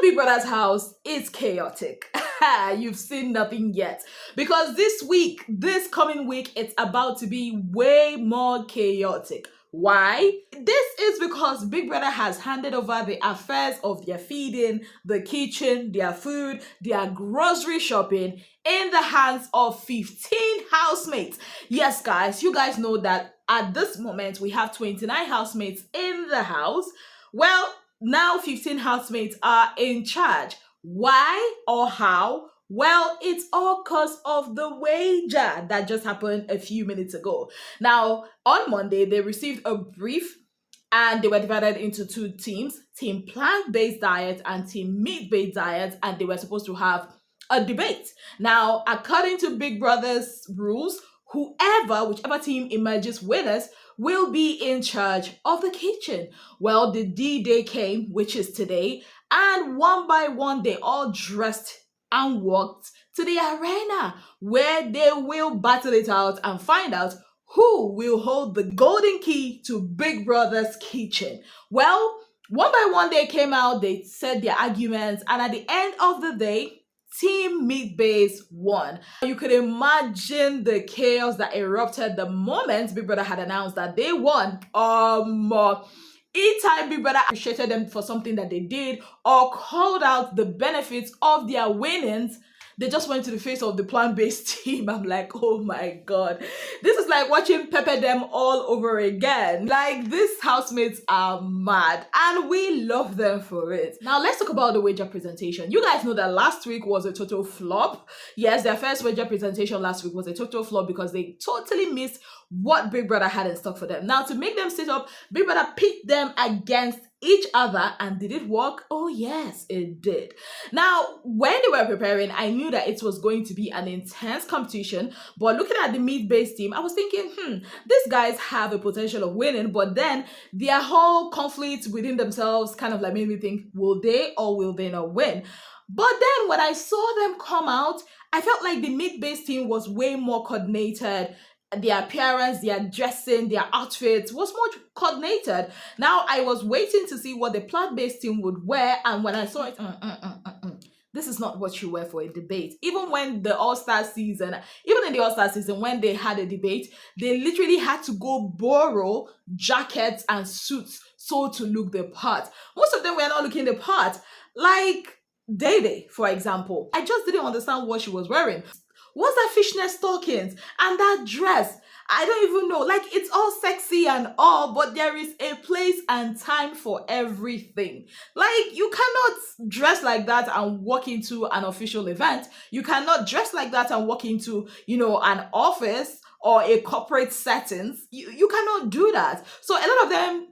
Big Brother's house is chaotic. You've seen nothing yet. Because this coming week, it's about to be way more chaotic. Why? This is because Big Brother has handed over the affairs of their feeding, the kitchen, their food, their grocery shopping in the hands of 15 housemates. Yes, guys, you guys know that at this moment we have 29 housemates in the house. Well, now 15 housemates are in charge. Why or how? Well, it's all because of the wager that just happened a few minutes ago. Now, on Monday, they received a brief and they were divided into two teams, team plant-based diet and team meat-based diet, and they were supposed to have a debate. Now, according to Big Brother's rules, whichever team emerges winners will be in charge of the kitchen. Well, the D-Day came, which is today, and one by one, they all dressed and walked to the arena where they will battle it out and find out who will hold the golden key to Big Brother's kitchen. Well, one by one, they came out, they said their arguments, and at the end of the day, Team Meat Base won. You could imagine the chaos that erupted the moment Big Brother had announced that they won. Each time Big Brother appreciated them for something that they did or called out the benefits of their winnings, they just went to the face of the plant-based team. I'm like, oh my God. This is like watching Pepper Them all over again. Like, these housemates are mad and we love them for it. Now, let's talk about the wager presentation. You guys know that last week was a total flop. Yes, their first wager presentation last week was a total flop because they totally missed what Big Brother had in stock for them. Now, to make them sit up, Big Brother picked them against each other, and did it work? Oh yes, it did. Now, when they were preparing, I knew that it was going to be an intense competition, but looking at the meat-based team, I was thinking, these guys have a potential of winning, but then their whole conflict within themselves kind of like made me think, will they or will they not win? But then when I saw them come out, I felt like the meat-based team was way more coordinated. Their appearance, their dressing, their outfits was more coordinated. Now, I was waiting to see what the plant-based team would wear, and when I saw it, this is not what you wear for a debate. Even in the All-Star season, when they had a debate, they literally had to go borrow jackets and suits so to look the part. Most of them were not looking the part. Like Day, for example. I just didn't understand what she was wearing. What's that fishnet stockings and that dress? I don't even know. Like, it's all sexy and all, but there is a place and time for everything. Like, you cannot dress like that and walk into an official event. You cannot dress like that and walk into, an office or a corporate settings. You cannot do that. So a lot of them,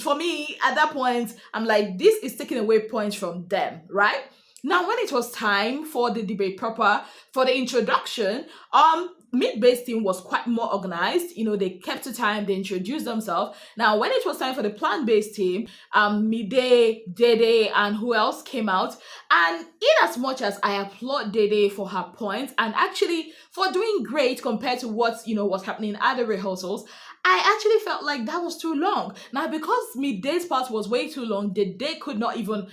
for me, at that point, I'm like, this is taking away points from them, right? Now, when it was time for the debate proper, for the introduction, meat-based team was quite more organized. They kept to time, they introduced themselves. Now, when it was time for the plant-based team, Mide, Dede, and who else came out. And in as much as I applaud Dede for her points and actually for doing great compared to what, was happening at the rehearsals, I actually felt like that was too long. Now, because Mide's part was way too long, Dede could not even,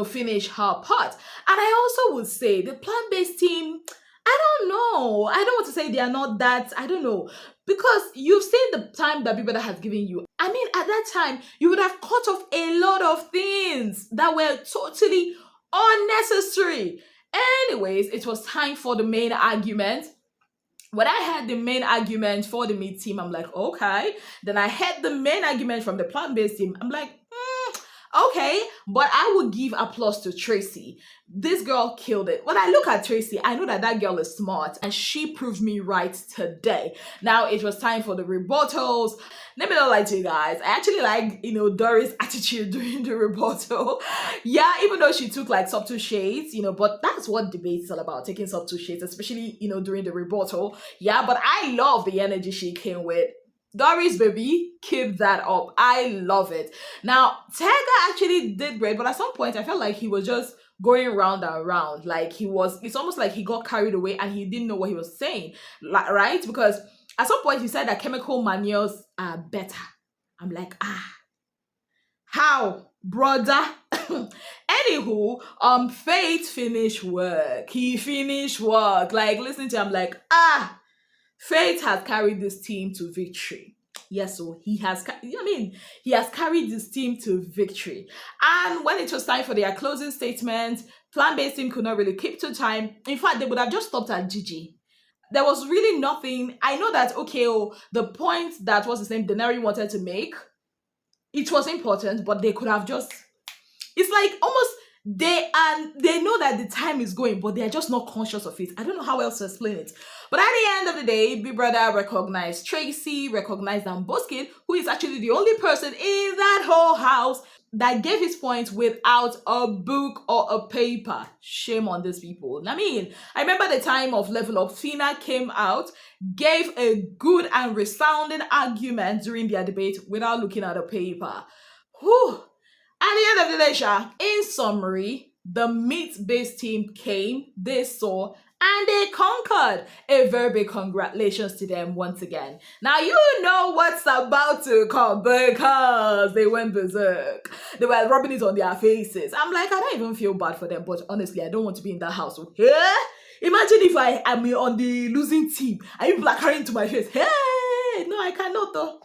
finish her part. And I also would say the plant-based team, I don't know. I don't want to say they are not that, I don't know. Because you've seen the time that Big Brother has given you. I mean, at that time, you would have cut off a lot of things that were totally unnecessary. Anyways, it was time for the main argument. When I had the main argument for the meat team, I'm like, okay. Then I had the main argument from the plant-based team. I'm like, okay, but I would give applause to Tracy. This girl killed it. When I look at Tracy, I know that girl is smart and she proved me right today. Now it was time for the rebuttals. Let me not lie to you guys. I actually like, Doris' attitude during the rebuttal. Yeah, even though she took like subtle shades, but that's what debate is all about, taking subtle shades, especially, during the rebuttal. Yeah, but I love the energy she came with. Doris, baby, keep that up. I love it. Now, Tega actually did great, but at some point I felt like he was just going round and round. Like it's almost like he got carried away and he didn't know what he was saying, right? Because at some point he said that chemical manures are better. I'm like, how? brother. Anywho, Faith finished work. He finished work. Like, listening to him, I'm like, Faith has carried this team to victory. Yes, so he has, he has carried this team to victory. And when it was time for their closing statement, Plan-based team could not really keep to time. In fact, they would have just stopped at Gigi. There was really nothing. I know that, okay, the point that was the same Denari wanted to make, it was important, but they could have just, it's like almost they know that the time is going, but they are just not conscious of it. I don't know how else to explain it. But at the end of the day, Big Brother recognized Tracy, recognized Amboskin, who is actually the only person in that whole house that gave his points without a book or a paper. Shame on these people. I mean, I remember the time of Level Up, Fina came out, gave a good and resounding argument during their debate without looking at a paper. Whew. At the end of the day, Sha, in summary, the meat-based team came, they saw, and they conquered. A very big congratulations to them once again. Now, you know what's about to come because they went berserk. They were rubbing it on their faces. I'm like, I don't even feel bad for them, but honestly, I don't want to be in that house. Okay? Imagine if I am on the losing team and people are carrying to my face. Hey, no, I cannot though.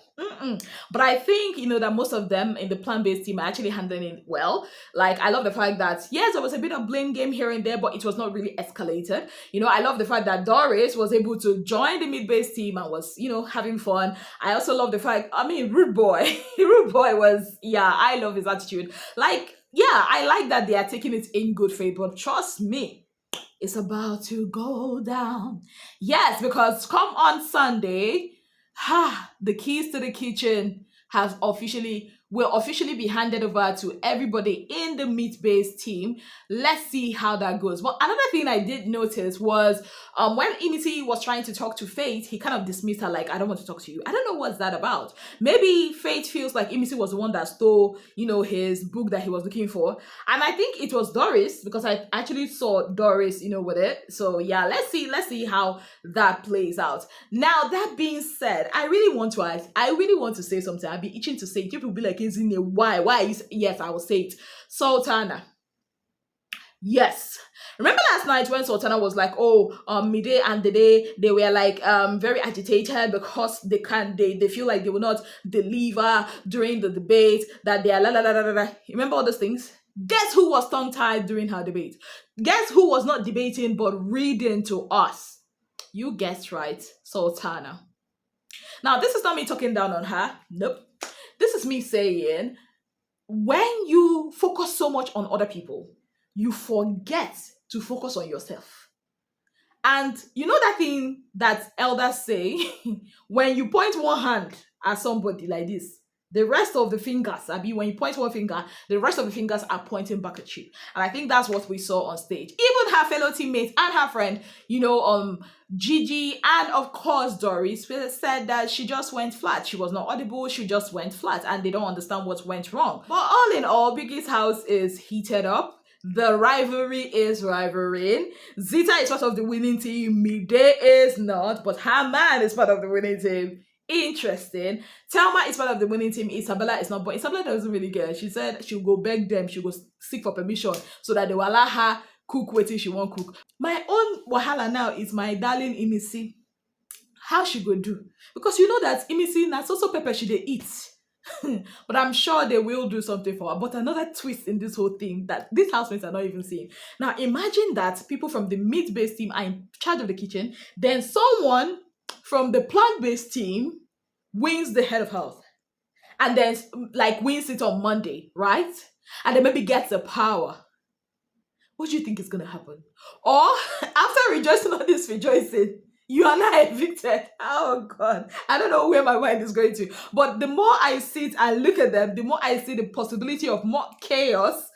But I think, that most of them in the Plan-based team are actually handling it well. Like, I love the fact that, yes, there was a bit of blame game here and there, but it was not really escalated. I love the fact that Doris was able to join the mid-based team and was, having fun. I also love the fact, Rude Boy. Rude Boy was, I love his attitude. Like, I like that they are taking it in good faith, but trust me, it's about to go down. Yes, because come on Sunday, the keys to the kitchen will officially be handed over to everybody in the meat-based team. Let's see how that goes. But another thing I did notice was when Imiti was trying to talk to Faith, he kind of dismissed her like, I don't want to talk to you. I don't know what's that about. Maybe Faith feels like Imiti was the one that stole, his book that he was looking for. And I think it was Doris, because I actually saw Doris, with it. So yeah, let's see how that plays out. Now, that being said, I really want to say something. I'll be itching to say it. People will be like, why? Yes, I will say it. Sultana. Yes. Remember last night when Sultana was like, Mide and Dede, they were like very agitated because they feel like they will not deliver during the debate, that they are la la la la la. Remember all those things? Guess who was tongue-tied during her debate? Guess who was not debating but reading to us? You guessed right, Sultana. Now, this is not me talking down on her. Nope. This is me saying, when you focus so much on other people, you forget to focus on yourself. And you know that thing that elders say, when you point one hand at somebody like this, the rest of the fingers, when you point one finger, the rest of the fingers are pointing back at you. And I think that's what we saw on stage. Even her fellow teammates and her friend, Gigi, and of course Doris said that she just went flat. She was not audible, she just went flat, and they don't understand what went wrong. But all in all, Biggie's house is heated up. The rivalry is rivaling. Zita is part of the winning team. Mide is not, but her man is part of the winning team. Interesting. Thelma is part of the winning team. Isabella is not, but Isabella doesn't really care. She said she'll go beg them, she'll go seek for permission so that they will allow her cook what she won't cook. My own wahala now is my darling Imisi. How she go do? Because you know that Imisi, that's also pepper she dey eat. But I'm sure they will do something for her. But another twist in this whole thing that these housemates are not even seeing. Now imagine that people from the meat-based team are in charge of the kitchen, then someone from the plant-based team wins the head of health, and then wins it on Monday, right? And then maybe gets the power. What do you think is gonna happen? Or after rejoicing on this rejoicing, you are now evicted. Oh God, I don't know where my mind is going to. But the more I sit and look at them, the more I see the possibility of more chaos,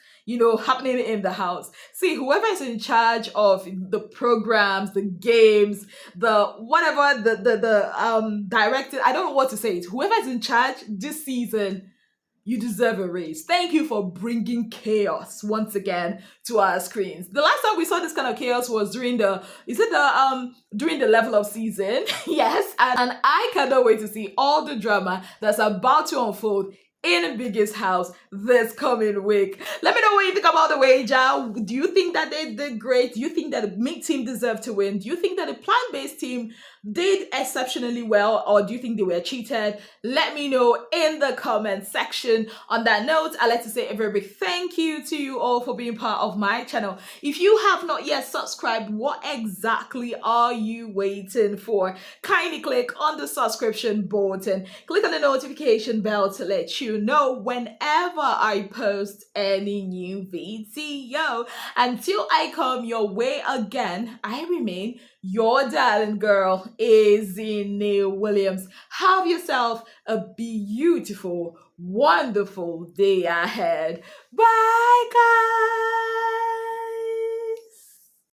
happening in the house. See, whoever is in charge of the programs, the games, the whatever, the directed, I don't know what to say it. Whoever is in charge this season, you deserve a raise. Thank you for bringing chaos once again to our screens. The last time we saw this kind of chaos was during the Level Up season. Yes, and I cannot wait to see all the drama that's about to unfold in Biggest House this coming week. Let me know what you think about the wager. Do you think that they did great? Do you think that the meat team deserved to win? Do you think that the plant-based team did exceptionally well, or do you think they were cheated? Let me know in the comment section. On that note, I'd like to say a very big thank you to you all for being part of my channel. If you have not yet subscribed, what exactly are you waiting for? Kindly click on the subscription button, click on the notification bell to let you know whenever I post any new video. Until I come your way again, I remain your darling girl, Ezinnemwilliams. Have yourself a beautiful, wonderful day ahead. Bye, guys.